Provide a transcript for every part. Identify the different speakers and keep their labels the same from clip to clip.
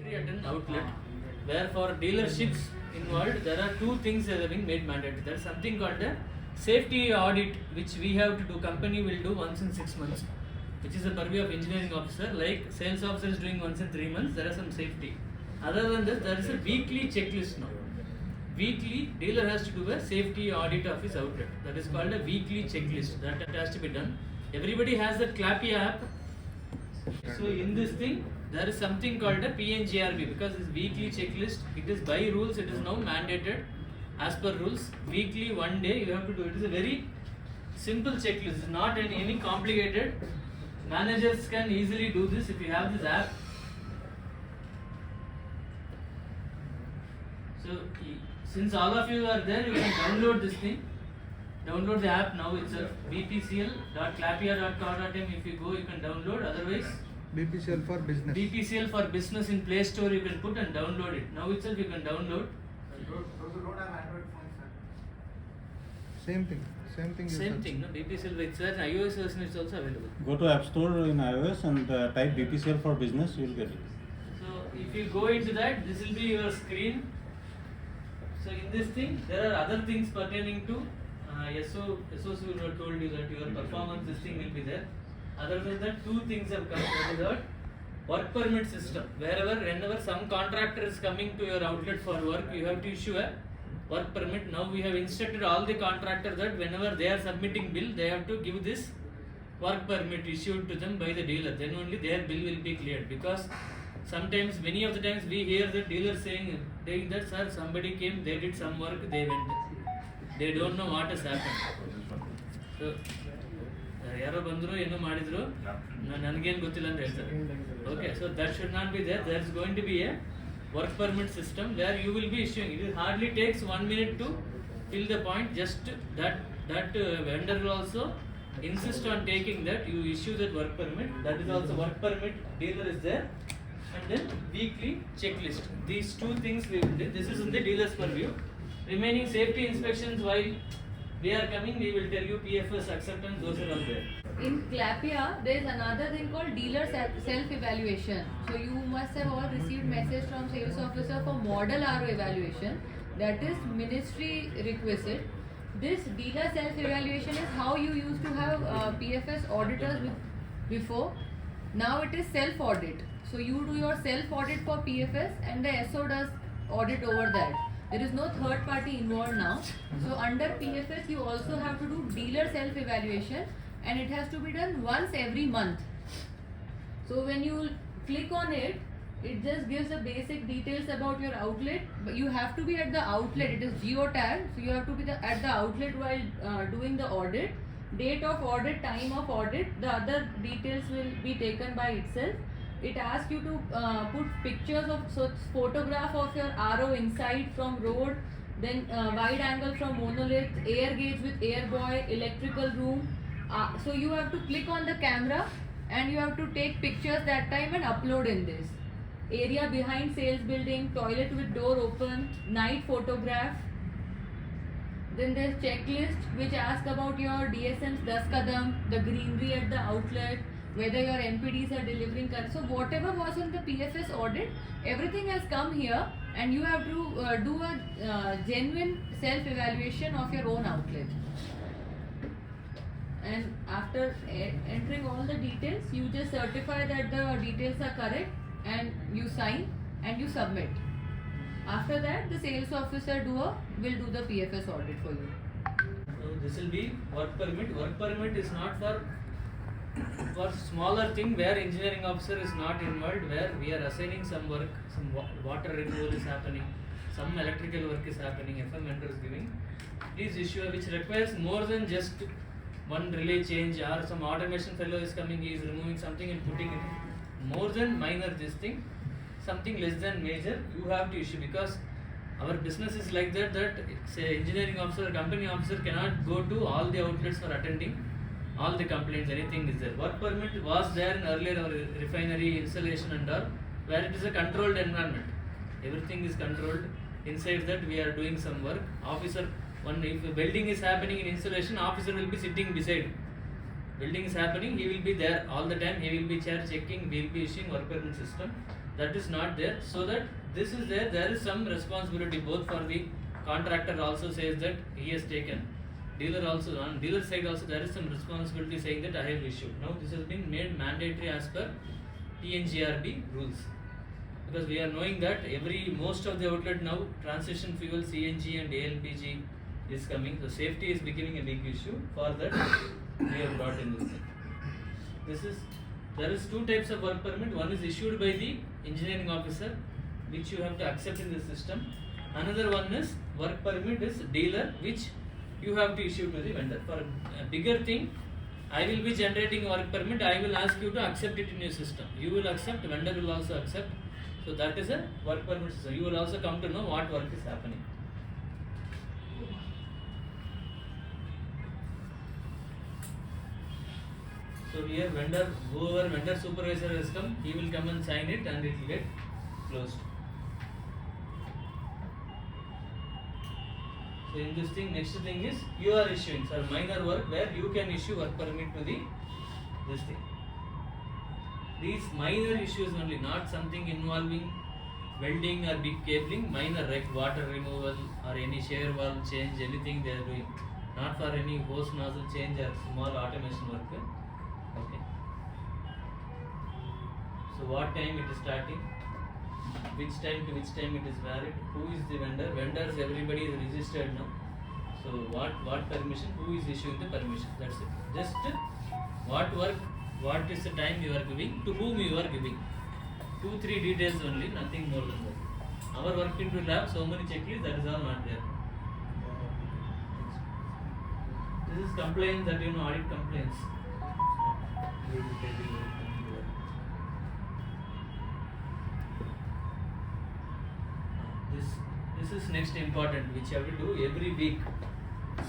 Speaker 1: entry at an outlet, where for dealerships involved, there are two things that are being made mandatory. There is something called a safety audit, which we have to do, company will do once in 6 months, which is the purview of engineering officer, like sales officer is doing once in 3 months, there are some safety. Other than this, there is a weekly checklist now. Weekly, dealer has to do a safety audit of his outlet. That is called a weekly checklist. That has to be done. Everybody has that CLAPPIA app. So in this thing, there is something called a PNGRB, because this weekly checklist, it is by rules, it is now mandated as per rules. Weekly, one day you have to do it. It is a very simple checklist. It is not any complicated. Managers can easily do this if you have this app. So since all of you are there, you can download this thing. Download the app now itself. bpcl.clappia.co.in. If you go, you can download. Otherwise,
Speaker 2: Bpcl for business.
Speaker 1: Bpcl for business in Play Store, you can put and download it. Now itself you can download.
Speaker 2: Same thing. Same thing.
Speaker 1: Same thing. No? Bpcl, it's there. iOS version is also available.
Speaker 3: Go to App Store in iOS and type Bpcl for business, you will get it.
Speaker 1: So if you go into that, this will be your screen. So in this thing, there are other things pertaining to SOC will have told you that your performance, this thing will be there. Other than that, two things have come. That is our work permit system. Whenever some contractor is coming to your outlet for work, you have to issue a work permit. Now we have instructed all the contractors that whenever they are submitting bill, they have to give this work permit issued to them by the dealer. Then only their bill will be cleared. Because sometimes, many of the times, we hear the dealer saying that, sir, somebody came, they did some work, they went. They don't know what has happened. So, ಯಾರೋ ಬಂದ್ರು ಏನೋ ಮಾಡಿದ್ರು ನನಗೇನು ಗೊತ್ತಿಲ್ಲ ಅಂತ ಹೇಳ್ತಾರೆ. Okay, so that should not be there. There is going to be a work permit system where you will be issuing. It hardly takes 1 minute to fill the point. Just that vendor will also insist on taking that. You issue that work permit. That is also work permit. Dealer is there. And then weekly checklist. These two things we will do. This is in the dealer's purview. Remaining safety inspections, while we are coming, we will tell you PFS acceptance, those are all there.
Speaker 4: In CLAPPIA, there is another thing called dealer self-evaluation. So you must have all received message from sales officer for model RO evaluation. That is ministry requisite. This dealer self-evaluation is how you used to have PFS auditors before. Now it is self-audit. So you do your self-audit for PFS and the SO does audit over that. There is no third party involved now. So under PFS you also have to do dealer self-evaluation and it has to be done once every month. So when you click on it, it just gives the basic details about your outlet. But you have to be at the outlet. It is geotagged. So you have to be at the outlet while doing the audit. Date of audit, time of audit, the other details will be taken by itself. It asks you to put pictures of photograph of your RO inside from road, then wide angle from monolith, air gauge with air buoy, electrical room. So you have to click on the camera and you have to take pictures that time and upload in this. Area behind sales building, toilet with door open, night photograph. Then there's checklist which asks about your DSM's 10 kadam, the greenery at the outlet, whether your NPDs are delivering. So whatever was on the PFS audit, everything has come here and you have to do a genuine self-evaluation of your own outlet. And after entering all the details, you just certify that the details are correct and you sign and you submit. After that, the sales officer will do the PFS audit for you.
Speaker 1: So this will be work permit. Work permit is not for smaller thing where engineering officer is not involved, where we are assigning some work, some water renewal is happening, some electrical work is happening, FM vendor is giving. These issues which requires more than just one relay change or some automation fellow is coming, he is removing something and putting it in. More than minor this thing, something less than major, you have to issue, because our business is like that say engineering officer, company officer cannot go to all the outlets for attending all the complaints, anything is there. Work permit was there in earlier refinery installation and all, where it is a controlled environment. Everything is controlled. Inside that we are doing some work. Officer, if welding is happening in installation, officer will be sitting beside. Welding is happening, he will be there all the time. He will be chair checking, we will be issuing work permit system. That is not there. So that this is there. There is some responsibility both for the contractor also says that he has taken. Dealer also on dealer side also there is some responsibility saying that I have issued. Now this has been made mandatory as per PNGRB rules. Because we are knowing that most of the outlet now transition fuel CNG and ALPG is coming, so safety is becoming a big issue. For that we have brought in this thing. There is two types of work permit. One is issued by the engineering officer, which you have to accept in the system. Another one is work permit is dealer, which you have to issue to the vendor. For a bigger thing, I will be generating work permit. I will ask you to accept it in your system. You will accept, vendor will also accept. So that is a work permit system. You will also come to know what work is happening. So here whoever vendor supervisor has come, he will come and sign it and it will get closed. So in this thing, next thing is you are issuing, sir, minor work where you can issue work permit to this thing. These minor issues only, not something involving welding or big cabling, minor like water removal or any shear valve change, anything they are doing. Not for any hose nozzle change or small automation work. Okay. So what time it is starting? Which time to which time it is valid? Who is the vendor? Vendors, everybody is registered now. So what permission? Who is issuing the permission? That's it. Just what work, what is the time you are giving, to whom you are giving. 2-3 details only, nothing more than that. Our work will have so many checklists, that is all not there. This is compliance, that you know, audit compliance. This is next important, which you have to do every week.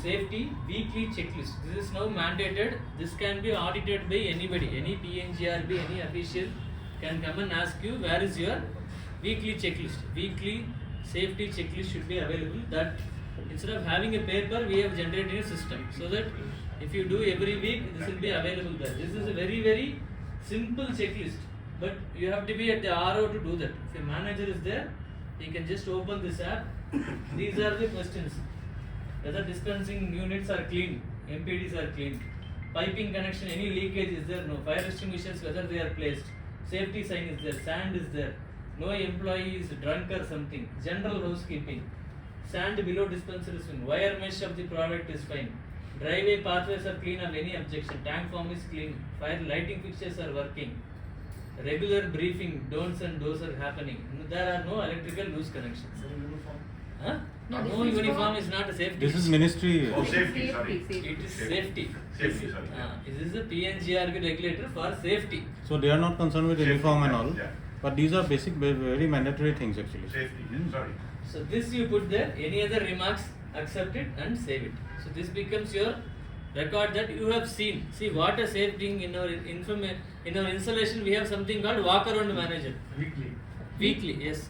Speaker 1: Safety weekly checklist. This is now mandated. This can be audited by anybody, any PNGRB, any official can come and ask you where is your weekly checklist. Weekly safety checklist should be available. That instead of having a paper, we have generated a system, so that if you do every week, this will be available there. This is a very, very simple checklist, but you have to be at the RO to do that. If a manager is there, he can just open this app. These are the questions. Whether dispensing units are clean, MPDs are clean, piping connection, any leakage is there, no, fire extinguishers, whether they are placed, safety sign is there, sand is there, no employee is drunk or something, general housekeeping, sand below dispenser is fine, wire mesh of the product is fine, driveway pathways are clean of any objection, tank form is clean, fire lighting fixtures are working, regular briefing, don'ts and do's are happening, there are no electrical loose connections. Huh? No, uniform is not a safety.
Speaker 3: This is ministry.
Speaker 5: Oh, safety, sorry.
Speaker 1: It is safety.
Speaker 5: Safety, sorry.
Speaker 1: This is a PNGRB regulator for safety.
Speaker 3: So they are not concerned with
Speaker 5: Safety,
Speaker 3: uniform and
Speaker 5: yeah,
Speaker 3: all.
Speaker 5: yeah.
Speaker 3: But these are basic, very mandatory things actually.
Speaker 5: Safety, sorry.
Speaker 1: So this you put there, any other remarks, accept it and save it. So this becomes your record that you have seen. See what a safe thing in our installation we have something called walk around manager.
Speaker 5: Weekly.
Speaker 1: Weekly, yes.